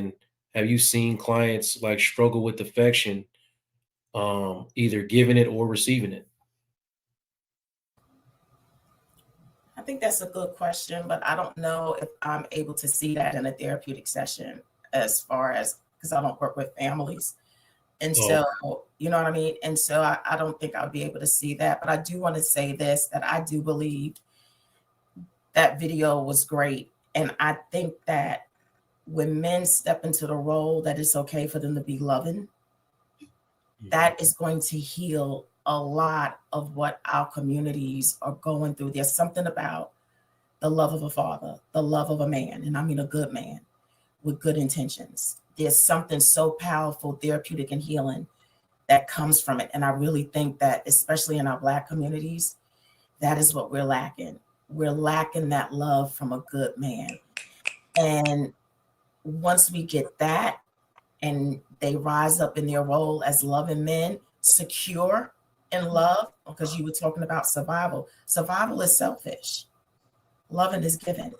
And have you seen clients like struggle with affection, either giving it or receiving it? I think that's a good question, but I don't know if I'm able to see that in a therapeutic session as far as because I don't work with families. And Oh, so, you know what I mean? And so I don't think I'll be able to see that. But I do want to say this that I do believe that video was great. And I think that when men step into the role that it's okay for them to be loving, mhm. that is going to heal a lot of what our communities are going through. There's something about the love of a father, the love of a man, and I mean a good man with good intentions. There's something so powerful, therapeutic, and healing that comes from it. And I really think that, especially in our Black communities, that is what we're lacking. We're lacking that love from a good man. And once we get that, and they rise up in their role as loving men, secure in love, because you were talking about survival. Survival is selfish, loving is given.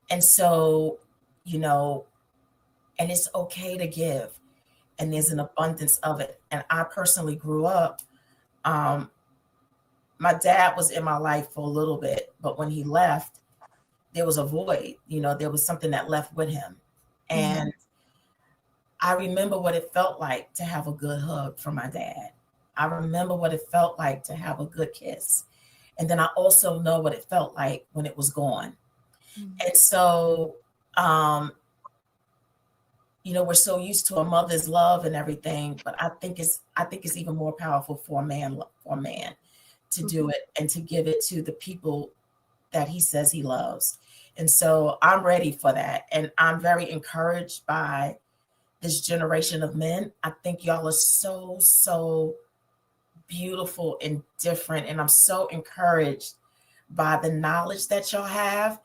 And so, you know, and it's okay to give, and there's an abundance of it. And I personally grew up, um, my dad was in my life for a little bit, but when he left, there was a void, there was something that left with him. Mhm. And I remember what it felt like to have a good hug from my dad. I remember what it felt like to have a good kiss. And then I also know what it felt like when it was gone. Mhm. And so, um, we're so used to a mother's love and everything, but I think it's even more powerful for a man to do Mhm. it and to give it to the people that he says he loves. And so I'm ready for that. And I'm very encouraged by this generation of men. I think y'all are so, so beautiful and different. And I'm so encouraged by the knowledge that y'all have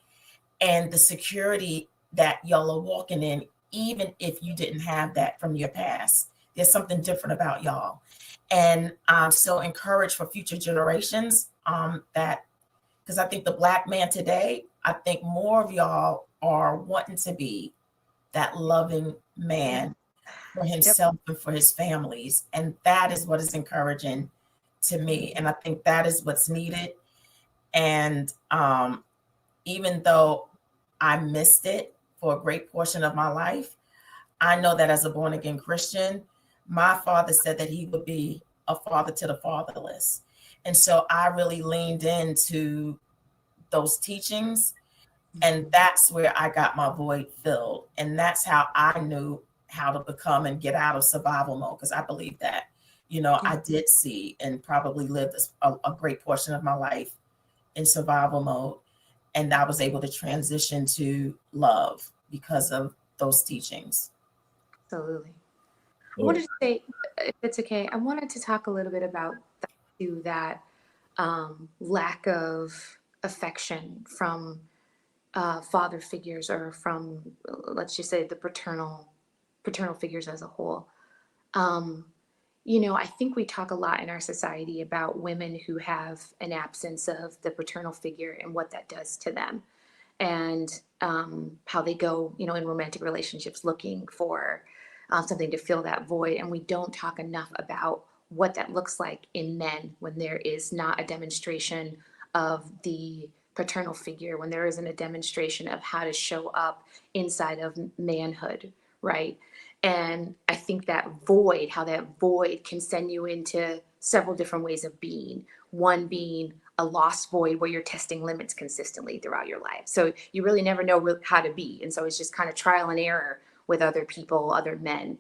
and the security that y'all are walking in, even if you didn't have that from your past. There's something different about y'all. And I'm so encouraged for future generations, that because I think the Black man today, I think more of y'all are wanting to be that loving Yeah. man for Yep. himself and for his families. And that is what is encouraging to me. And I think that is what's needed. And even though I missed it for a great portion of my life, I know that as a born again Christian, my father said that he would be a father to the fatherless. And so I really leaned into those teachings. And Mhm. that's where I got my void filled. And that's how I knew how to become and get out of survival mode. Because I believe that, Yeah. I did see and probably lived a great portion of my life in survival mode. And I was able to transition to love because of those teachings. Absolutely. I Oh, wanted to say, if it's okay, I wanted to talk a little bit about that too, that lack of affection from father figures or from, let's just say, the paternal figures as a whole. Um, I think we talk a lot in our society about women who have an absence of the paternal figure and what that does to them, and how they go, in romantic relationships looking for something to fill that void. And we don't talk enough about what that looks like in men when there is not a demonstration of the paternal figure, when there isn't a demonstration of how to show up inside of manhood, right? And I think how that void can send you into several different ways of being. One being a lost void where you're testing limits consistently throughout your life. So you really never know how to be. And so it's just kind of trial and error with other people, other men.